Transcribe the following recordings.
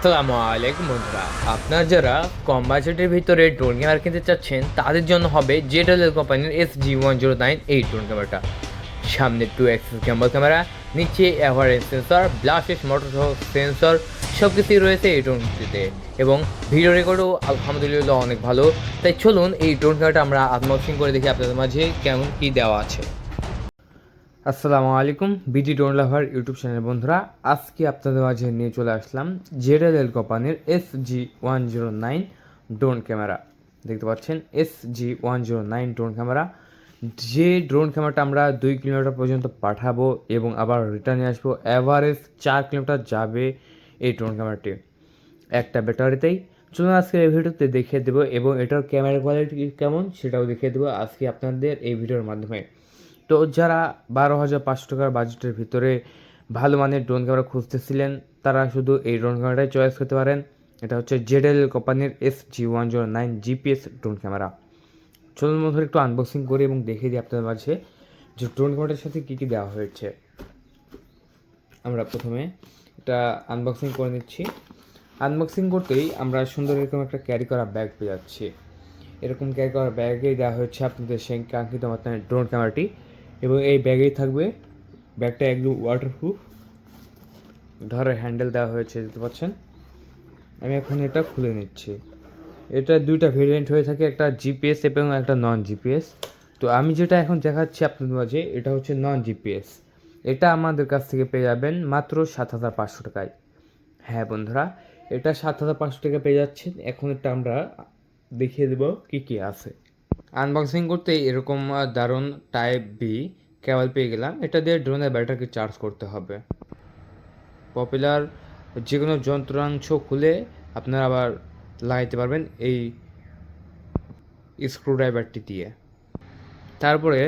আসসালামু আলাইকুম বন্ধুরা, আপনার যারা কম বাজেটের ভিতরে ড্রোন ক্যামেরা কিনতে চাচ্ছেন তাদের জন্য হবে জেডএলএল কোম্পানির SG-109 এই ড্রোন ক্যামেরাটা। সামনে 2 এক্সিস গ্যাম্বল ক্যামেরা, নিচে এভারেজ সেন্সর, ব্লাস্টেড মোটর সহ সেন্সর সব কিছুই রয়েছে এই ড্রোনটিতে, এবং ভিডিও রেকর্ডও আলহামদুলিল্লাহ অনেক ভালো। তাই চলুন এই ড্রোন ক্যামেরাটা আমরা আনবক্সিং করে দেখি আপনাদের মাঝে কেমন কী দেওয়া আছে। আসসালামু আলাইকুম বিডি ড্রোন লাভার ইউটিউব চ্যানেল বন্ধুরা, আজকে আপনাদের মাঝে নিয়ে চলে আসলাম জেডএলএল কোম্পানির SG-109 ড্রোন ক্যামেরা। দেখতে পাচ্ছেন SG-109 ড্রোন ক্যামেরা। যে ড্রোন ক্যামেরাটা আমরা 2 কিলোমিটার পর্যন্ত পাঠাবো এবং আবার রিটার্নে আসবো, অ্যাভারেজ 4 কিলোমিটার যাবে এই ড্রোন ক্যামেরাটি একটা ব্যাটারিতেই। চলুন আজকে এই ভিডিওতে দেখিয়ে দেবো এবং এটার ক্যামেরা কোয়ালিটি কেমন সেটাও দেখিয়ে দেবো আজকে আপনাদের এই ভিডিওর মাধ্যমে। তো যারা 12,500 টাকার বাজেটের ভিতরে ভালো মানের ড্রোন ক্যামেরা খুঁজতেছিলেন তারা শুধু এই ড্রোন ক্যামেরাটাই চয়েস করতে পারেন। এটা হচ্ছে জেডএলএল কোম্পানির SG-109 জিপিএস ড্রোন ক্যামেরা। চলুন বন্ধুরা একটু আনবক্সিং করি এবং দেখিয়ে দিই আপনাদের মাঝে যে ড্রোন ক্যামেরাটার সাথে কী কী দেওয়া হয়েছে। আমরা প্রথমে এটা আনবক্সিং করে নিচ্ছি। আনবক্সিং করতেই আমরা সুন্দর এরকম একটা ক্যারি করা ব্যাগ পেয়ে যাচ্ছি। এরকম ক্যারি করা ব্যাগেই দেওয়া হচ্ছে আপনাদের সেই কাঙ্ক্ষিত মাত্রায় ড্রোন ক্যামেরাটি, এবং এই ব্যাগেই থাকবে। ব্যাগটা একদম ওয়াটারপ্রুফ, ধরার হ্যান্ডেল দেওয়া হয়েছে, দেখতে পাচ্ছেন। আমি এখন এটা খুলে নিচ্ছি। এটা দুইটা ভেরিয়েন্ট হয়ে থাকে, একটা জিপিএস এবং একটা নন জিপিএস। তো আমি যেটা এখন দেখাচ্ছি আপনাদের মাঝে এটা হচ্ছে নন জিপিএস। এটা আমাদের কাছ থেকে পেয়ে যাবেন মাত্র 7,500 টাকায়। হ্যাঁ বন্ধুরা, এটা 7,500 টাকা পেয়ে যাচ্ছেন। এখন এটা আমরা দেখিয়ে দেবো কী কী আছে। আনবক্সিং করতে এরকম দারুণ টাইপ বি কেবল পেয়ে গেলাম। এটা দিয়ে ড্রোনের ব্যাটারিকে চার্জ করতে হবে। পপুলার যে কোনো যন্ত্রাংশ খুলে আপনারা আবার লাগাইতে পারবেন এই স্ক্রুড্রাইভারটি দিয়ে। তারপরে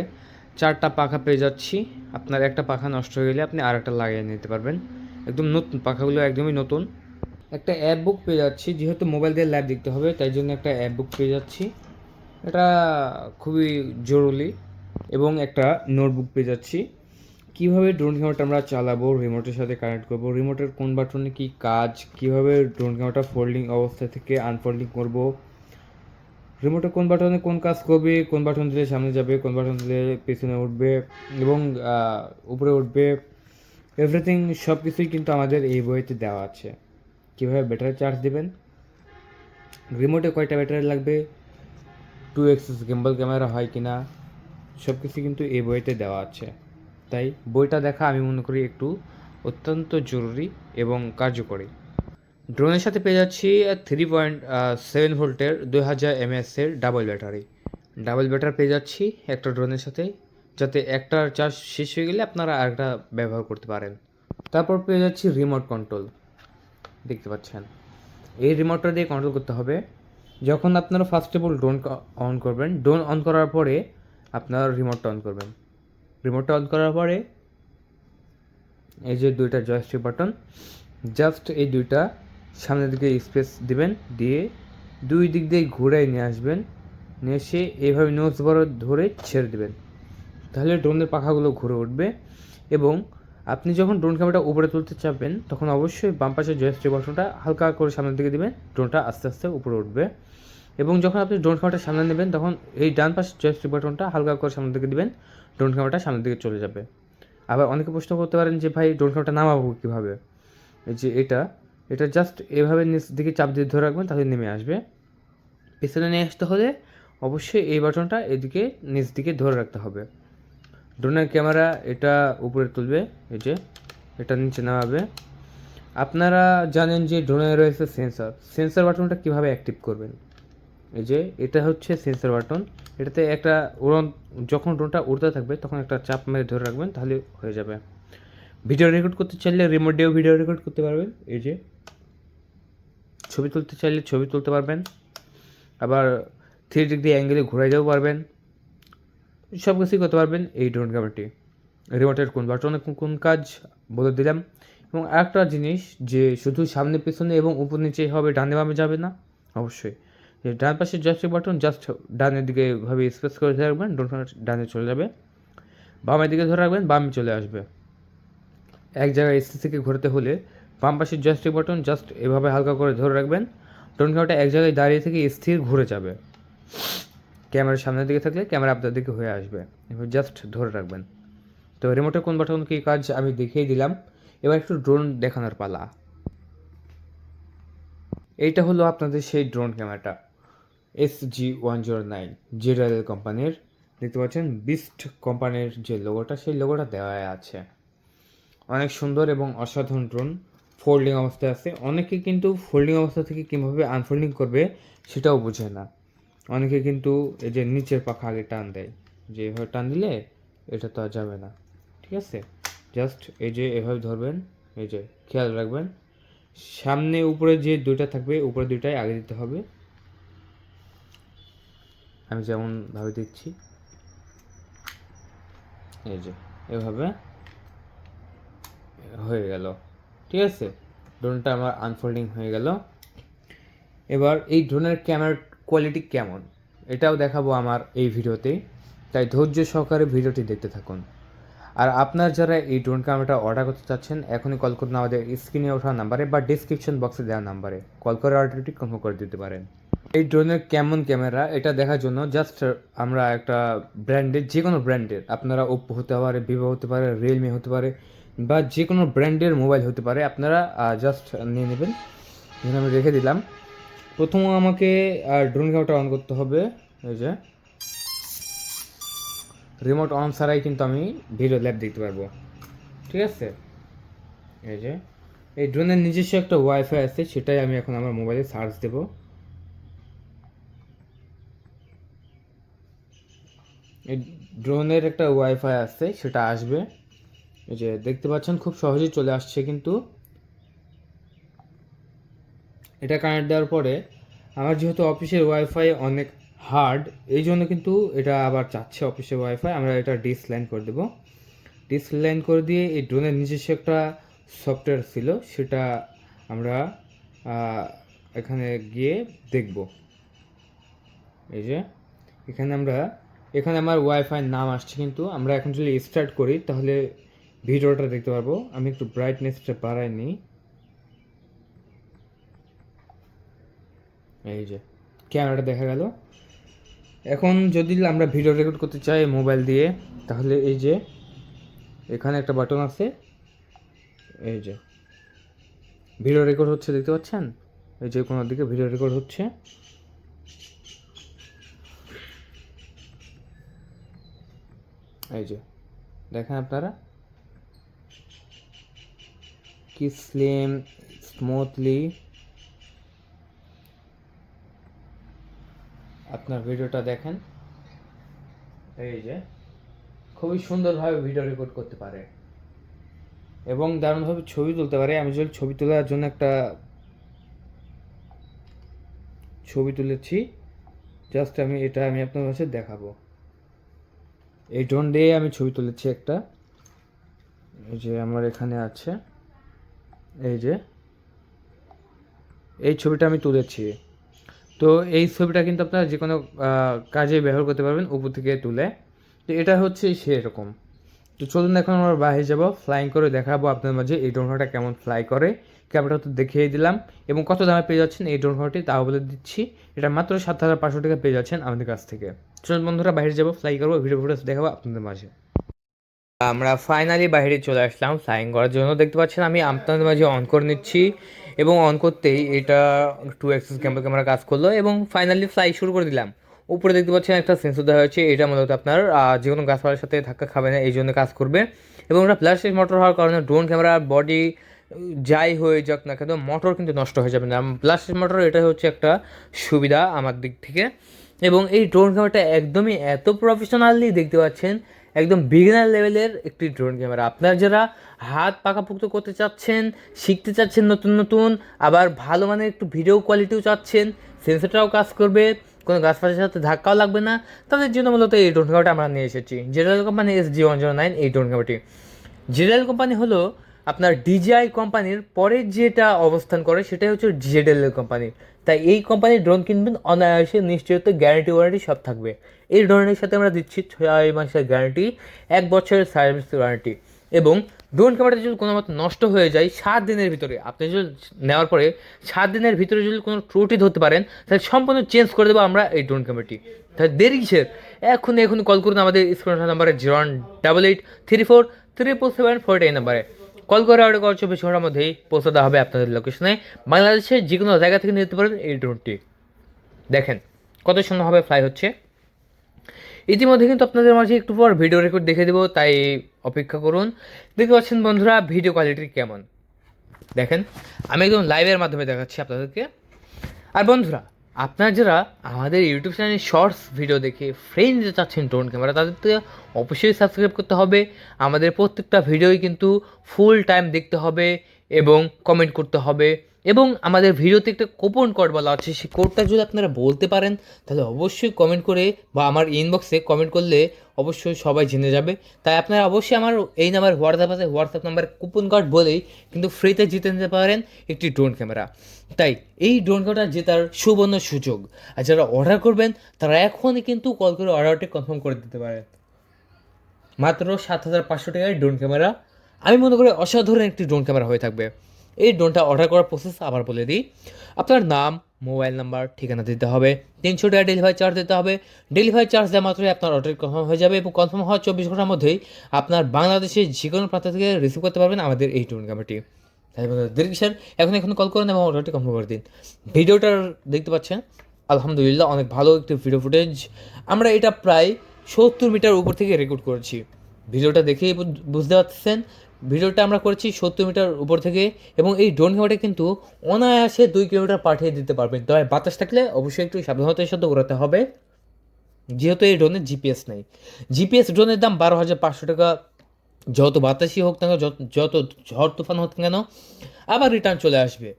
4টা পাখা পেয়ে যাচ্ছি। আপনার একটা পাখা নষ্ট হয়ে গেলে আপনি আর একটা লাগিয়ে নিতে পারবেন। একদম নতুন পাখাগুলো, একদমই নতুন। একটা অ্যাপ বুক পেয়ে যাচ্ছি, যেহেতু মোবাইল দিয়ে লাইভ দেখতে হবে তাই জন্য একটা অ্যাপ বুক পেয়ে যাচ্ছি, এটা খুবই জরুরি। এবং একটা নোটবুক পেয়ে যাচ্ছি। কীভাবে ড্রোন ক্যামেরাটা আমরা চালাবো, রিমোটের সাথে কানেক্ট করবো, রিমোটের কোন বাটনে কী কাজ, কীভাবে ড্রোন ক্যামেরাটা ফোল্ডিং অবস্থা থেকে আনফোল্ডিং করব, রিমোটের কোন বাটনে কোন কাজ করবে, কোন বাটন দিলে সামনে যাবে, কোন বাটন দিলে পেছনে উঠবে এবং উপরে উঠবে, এভরিথিং সব কিছুই কিন্তু আমাদের এই বইতে দেওয়া আছে। কীভাবে ব্যাটারি চার্জ দেবেন, রিমোটে কয়টা ব্যাটারি লাগবে, 2 এক্সিস গিম্বল ক্যামেরা হয় কি না, সব কিছু কিন্তু এই বইতে দেওয়া আছে। তাই বইটা দেখা আমি মনে করি একটু অত্যন্ত জরুরি এবং কার্যকরী। ড্রোনের সাথে পেয়ে যাচ্ছি 3.7 ভোল্টের 2000 mAh double battery. Double battery পেয়ে যাচ্ছি একটা ড্রোনের সাথে, যাতে একটার চার্জ শেষ হয়ে গেলে আপনারা আরেকটা ব্যবহার করতে পারেন। তারপর পেয়ে যাচ্ছি রিমোট কন্ট্রোল, দেখতে পাচ্ছেন। এই রিমোটটা দিয়ে কন্ট্রোল করতে হবে। যখন আপনারা first of all drone on করবেন, ড্রোন অন করার পরে আপনারা রিমোটটা অন করবেন। রিমোটটা অন করার পরে এই যে দুইটা জয়স্টিক বাটন, জাস্ট এই দুইটা সামনের দিকে স্পেস দিবেন, দিয়ে দুই দিক দিয়ে ঘুরাই নিয়ে আসবেন, নিয়ে এসে এইভাবে নোজ বড় ধরে ছেড়ে দেবেন। তাহলে ড্রোনের পাখাগুলো ঘুরে উঠবে। এবং আপনি যখন ড্রোন ক্যামেরাটা উপরে তুলতে চাপবেন তখন অবশ্যই বাম পাশের জয়স্টিক বাটনটা হালকা করে সামনের দিকে দিবেন, ড্রোনটা আস্তে আস্তে উপরে উঠবে। এবং যখন আপনি ড্রোন ক্যামেরাটা সামনে নেবেন তখন এই ডান পাশের জয়স্টিক বাটনটা হালকা করে সামনের দিকে দিবেন, ড্রোন ক্যামেরাটা সামনের দিকে চলে যাবে। আবার অনেকে প্রশ্ন করতে পারেন যে ভাই ড্রোন ক্যামেরাটা নামাবো কীভাবে। এই যে এটা জাস্ট এভাবে নিচ দিকে চাপ দিয়ে ধরে রাখবেন, তাহলে নেমে আসবে। পেছনে নিয়ে আসতে হলে অবশ্যই এই বাটনটা এদিকে নিচ দিকে ধরে রাখতে হবে। ড্রোনের ক্যামেরা এটা উপরে তুলবে, এই যে এটা নিচে নামাবে। আপনারা জানেন যে ড্রোনে রয়েছে সেন্সর বাটনটা কীভাবে অ্যাক্টিভ করবেন। এই যে এটা হচ্ছে সেন্সর বাটন, এটাতে একটা যখন ড্রোনটা উড়তে থাকবে তখন একটা চাপ মেরে ধরে রাখবেন, তাহলে হয়ে যাবে। ভিডিও রেকর্ড করতে চাইলে রিমোট দিয়েও ভিডিও রেকর্ড করতে পারবেন। এই যে ছবি তুলতে চাইলে ছবি তুলতে পারবেন, আবার 3 ডিগ্রি অ্যাঙ্গেলে ঘুরাইতেও পারবেন, সব কিছুই করতে পারবেন এই ড্রোন ক্যামেরাটি। রিমোটের কোন বাটনে কোন কাজ বলে দিলাম। এবং আরেকটা জিনিস, যে শুধু সামনে পেছনে এবং উপর নিচেই হবে, ডানে বামে যাবে না। অবশ্যই যে ডান পাশের জয়স্টিক বাটন জাস্ট ডানের দিকে এভাবে স্পেস করে ধরে রাখবেন, ড্রোন ডানে চলে যাবে। বামের দিকে ধরে রাখবেন, বামে চলে আসবে। এক জায়গায় স্থির থেকে ঘোরাতে হলে বাম পাশের জয়স্টিক বাটন জাস্ট এভাবে হালকা করে ধরে রাখবেন, ড্রোন ক্যামেরাটা এক জায়গায় দাঁড়িয়ে থেকে স্থির ঘুরে যাবে। ক্যামেরার সামনের দিকে থাকলে ক্যামেরা আপনার দিকে হয়ে আসবে, এবার জাস্ট ধরে রাখবেন। তো রিমোটের কোন বাটন কী কাজ আমি দেখিয়ে দিলাম, এবার একটু ড্রোন দেখানোর পালা। এইটা হলো আপনাদের সেই ড্রোন ক্যামেরাটা SG-109 JWL কোম্পানির। দেখতে পাচ্ছেন বিস্ট কোম্পানির যে লোগোটা, সেই লোগোটা দেওয়া আছে। অনেক সুন্দর এবং অসাধারণ ড্রোন। ফোল্ডিং অবস্থায় আছে। অনেকে কিন্তু ফোল্ডিং অবস্থা থেকে কীভাবে আনফোল্ডিং করবে সেটাও বোঝে না। অনেকে কিন্তু এই যে নিচের পাখা আগে টান দেয়, যে এভাবে টান দিলে এটা তো আর যাবে না। ঠিক আছে, জাস্ট এই যে এভাবে ধরবেন, এই যে খেয়াল রাখবেন সামনে উপরে যে দুইটা থাকবে উপরে দুইটাই আগে দিতে হবে। আমি যেমনভাবে দিচ্ছি, এই যে এভাবে হয়ে গেল। ঠিক আছে, ড্রোনটা আমার আনফোল্ডিং হয়ে গেল। এবার এই ড্রোনের ক্যামেরার কোয়ালিটি কেমন এটাও দেখাবো আমার এই ভিডিওতে, তাই ধৈর্য সহকারে ভিডিওটি দেখতে থাকুন। আর আপনার যারা এই ড্রোন ক্যামেরাটা অর্ডার করতে চাচ্ছেন, এখনই কল করুন আমাদের স্ক্রিনে ওঠা নাম্বারে বা ডিসক্রিপশন বক্সে দেওয়া নাম্বারে কল করে অর্ডারটি কনফার্ম করে দিতে পারেন। এই ড্রোনের কেমন ক্যামেরা এটা দেখার জন্য জাস্ট আমরা একটা ব্র্যান্ডের, যে কোনো ব্র্যান্ডের, আপনারা ওপ্পো হতে পারে, ভিভো হতে পারে, রিয়েলমি হতে পারে, বা যে কোনো ব্র্যান্ডের মোবাইল হতে পারে, আপনারা জাস্ট নিয়ে নেবেন। এখানে আমি রেখে দিলাম। প্রথম আমাকে ড্রোন ক্যামেরাটা অন করতে হবে। এই যে রিমোট অন ছাড়াই কিন্তু আমি ভিডিও ল্যাব দেখতে পারবো। ঠিক আছে, এই যে এই ড্রোনের নিজস্ব একটা ওয়াইফাই আছে, সেটাই আমি এখন আমার মোবাইলে সার্চ দেব। এই ড্রোনের একটা ওয়াইফাই আছে, সেটা আসবে। এই যে দেখতে পাচ্ছেন খুব সহজেই চলে আসছে। কিন্তু এটা কানেক্ট দেওয়ার পরে আমার যেহেতু অফিসের ওয়াইফাই অনেক হার্ড, এই জন্য কিন্তু এটা আবার চাচ্ছে অফিসের ওয়াইফাই। আমরা এটা ডিসলাইন করে দেবো। ডিসলাইন করে দিয়ে এই ড্রোনের নিজস্ব একটা সফটওয়্যার ছিল, সেটা আমরা এখানে গিয়ে দেখব। এই যে এখানে আমার ওয়াইফাই নাম আসছে, কিন্তু আমরা এখন যদি স্টার্ট করি তাহলে ভিডিওটা দেখতে পারবো। আমি একটু ব্রাইটনেসটা বাড়াই নিই। এই যে ক্যামেরাটা দেখা গেল। এখন যদি আমরা ভিডিও রেকর্ড করতে চাই মোবাইল দিয়ে, তাহলে এই যে এখানে একটা বাটন আছে, এই যে ভিডিও রেকর্ড হচ্ছে, দেখতে পাচ্ছেন? এই যে কোনো দিকে ভিডিও রেকর্ড হচ্ছে। এই যে দেখেন আপনারা কি স্মুথলি আপনার ভিডিওটা দেখেন। এই যে খুবই সুন্দরভাবে ভিডিও রেকর্ড করতে পারে এবং দারুণভাবে ছবি তুলতে পারে। আমি যদি ছবি তোলার জন্য একটা ছবি তুলেছি, জাস্ট আমি আপনার কাছে দেখাবো। এই ড্রোন দিয়ে আমি ছবি তুলেছি একটা, এই যে আমার এখানে আছে। এই যে এই ছবিটা আমি তুলেছি। তো এই ছবিটা কিন্তু আপনারা যে কোনো কাজে ব্যবহার করতে পারবেন উপর থেকে তুলে। তো এটা হচ্ছে সেরকম। তো চলুন এখন আমরা বাইরে যাব, ফ্লাইং করে দেখাবো আপনার মাঝে এই ড্রোনটা কেমন ফ্লাই করে। ক্যামেরা তো দেখিয়ে দিলাম এবং কত দামে পেয়ে যাচ্ছেন এই ড্রোনটি তাও বলে দিচ্ছি। এটা মাত্র 7,500 টাকা পেয়ে যাচ্ছেন আমাদের কাছ থেকে। চলুন বন্ধুরা বাইরে যাব, ফ্লাই করবো, ভিডিও ফুটেজ দেখাবো আপনাদের মাঝে। আমরা ফাইনালি বাইরে চলে আসলাম ফ্লাইং করার জন্য। দেখতে পাচ্ছেন আমি আপনাদের মাঝে অন করে নিচ্ছি এবং অন করতেই এটা 2 অ্যাক্সিস ক্যামেরা কাজ করলো এবং ফাইনালি ফ্লাই শুরু করে দিলাম। উপরে দেখতে পাচ্ছেন একটা সেন্সর দেওয়া হয়েছে, এটা মূলত আপনার যে কোনো গাছপালার সাথে ধাক্কা খাবে না, এই জন্য কাজ করবে। এবং এটা প্লাস্টিক মোটর হওয়ার কারণে ড্রোন ক্যামেরার বডি যাই হয়ে যাক না কেন মোটর কিন্তু নষ্ট হয়ে যাবে না। প্লাস্টিক মোটর এটা হচ্ছে একটা সুবিধা আমার দিক থেকে। এবং এই ড্রোন ক্যামেরাটা একদমই এত প্রফেশনালি দেখতে পাচ্ছেন, একদম বিগিনার লেভেলের একটি ড্রোন ক্যামেরা। আপনারা যারা হাত পাকাপোক্ত করতে চাচ্ছেন, শিখতে চাচ্ছেন নতুন নতুন, আবার ভালো মানের একটু ভিডিও কোয়ালিটিও চাচ্ছেন, সেন্সরটাও কাজ করবে, কোনো গাছপালার সাথে ধাক্কাও লাগবে না, তাদের জন্য মূলত এই ড্রোন ক্যামেরাটা আমরা নিয়ে এসেছি। JWL কোম্পানি SG-109 এই ড্রোন ক্যামেরাটি। JWL কোম্পানি হলো আপনার DJI কোম্পানির পরের যেটা অবস্থান করে সেটাই হচ্ছে JWL কোম্পানি। তাই এই কোম্পানির ড্রোন কিনবেন অনায়াসে, নিশ্চয়তা, গ্যারান্টি ওয়ারেন্টি সব থাকবে। এই ড্রোনের সাথে আমরা দিচ্ছি 6 মাসের গ্যারান্টি, 1 বছরের সার্ভিস ওয়ারেন্টি। এবং ড্রোন ক্যামেরাটা যদি কোনো মতো নষ্ট হয়ে যায় 7 দিনের ভিতরে, আপনি যদি নেওয়ার পরে 7 দিনের ভিতরে যদি কোনো ত্রুটি ধরতে পারেন, তাহলে সম্পূর্ণ চেঞ্জ করে দেবো আমরা এই ড্রোন ক্যামেরাটি। তাহলে দেরি কিসের, এখনই কল করুন আমাদের স্ক্রিন নাম্বারে 01884377748 নাম্বারে কল করে অর্ডার করার 24 ঘন্টার মধ্যেই পৌঁছে দেওয়া হবে আপনাদের লোকেশনে। বাংলাদেশের যে কোনো জায়গা থেকে নিতে পারেন এই ড্রোনটি। দেখেন কত সুন্দরভাবে ফ্লাই হচ্ছে। ইতিমধ্যে কিন্তু আপনাদের মাঝে একটু পর ভিডিও রেকর্ড দেখে দেবো, তাই অপেক্ষা করুন। দেখতে পাচ্ছেন বন্ধুরা ভিডিও কোয়ালিটি কেমন, দেখেন আমি একদম লাইভের মাধ্যমে দেখাচ্ছি আপনাদেরকে। আর বন্ধুরা আপনারা যারা আমাদের ইউটিউব চ্যানেলে শর্টস ভিডিও দেখে ফ্রেন্ড নিতে চাচ্ছেন ড্রোন ক্যামেরা, তাদেরকে অবশ্যই সাবস্ক্রাইব করতে হবে। আমাদের প্রত্যেকটা ভিডিওই কিন্তু ফুল টাইম দেখতে হবে এবং কমেন্ট করতে হবে, এবং আমাদের ভিডিওতে একটা কুপন কোড বলা আছে, সেই কোডটা যদি আপনারা বলতে পারেন তাহলে অবশ্যই কমেন্ট করে বা আমার ইনবক্সে কমেন্ট করলে অবশ্যই সবাই জেনে যাবে। তাই আপনারা অবশ্যই আমার এই number WhatsApp number coupon code বলেই কিন্তু ফ্রিতে জিতে নিতে পারেন একটি ড্রোন ক্যামেরা। তাই এই ড্রোন ক্যামেরা জেতার সুবর্ণ সুযোগ। আর যারা অর্ডার করবেন তারা এখনই কিন্তু কল করে অর্ডারটি কনফার্ম করে দিতে পারেন। মাত্র 7,500 টাকায় ড্রোন ক্যামেরা, আমি মনে করি অসাধারণ একটি ড্রোন ক্যামেরা হয়ে থাকবে। এই ড্রোনটা অর্ডার করার প্রসেস আবার বলে দিই। আপনার নাম, মোবাইল নাম্বার, ঠিকানা দিতে হবে, 300 টাকা ডেলিভারি চার্জ দিতে হবে। ডেলিভারি চার্জ দেওয়া মাত্রই আপনার অর্ডার কনফার্ম হয়ে যাবে, এবং কনফার্ম হওয়ার 24 ঘন্টার মধ্যেই আপনার বাংলাদেশের যে কোনো প্রান্ত থেকে রিসিভ করতে পারবেন আমাদের এই ড্রোন ক্যামেরাটি। তাই দীর্ঘ স্যার এখন কল করেন এবং অর্ডারটি কনফার্ম করে দিন। ভিডিওটা দেখতে পাচ্ছেন আলহামদুলিল্লাহ অনেক ভালো একটি ভিডিও ফুটেজ। আমরা এটা প্রায় 70 মিটার উপর থেকে রেকর্ড করেছি। ভিডিওটা দেখেই বুঝতে পারছেন ভিডিওটা আমরা করেছি 70 মিটার উপর থেকে, এবং এই ড্রোন ক্যামেরাটা কিন্তু অনায়াসে 2 কিলোমিটার পাঠিয়ে দিতে পারবেন। তবে বাতাস থাকলে অবশ্যই একটু সাবধানতার সাথে উড়াতে হবে, যেহেতু এই ড্রোনের জিপিএস নেই। জিপিএস ড্রোনের দাম 12,500 টাকা, যত বাতাসই হোক না কেন, যত ঝড় তুফান হোক না কেন, আবার রিটার্ন চলে আসবে।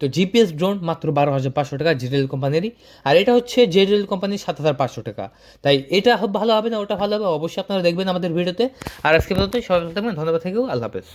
তো জিপিএস ড্রোন মাত্র 12,500 টাকা জেডেল কোম্পানিরই, আর এটা হচ্ছে জেডেল কোম্পানির 7,500 টাকা। তাই এটা ভালো হবে না ওটা ভালো হবে, অবশ্যই আপনারা দেখবেন আমাদের ভিডিওতে। আর আজকে পর্যন্ত সবাই ভালো থাকবেন, ধন্যবাদ থেকেও, আল্লাহ হাফেজ।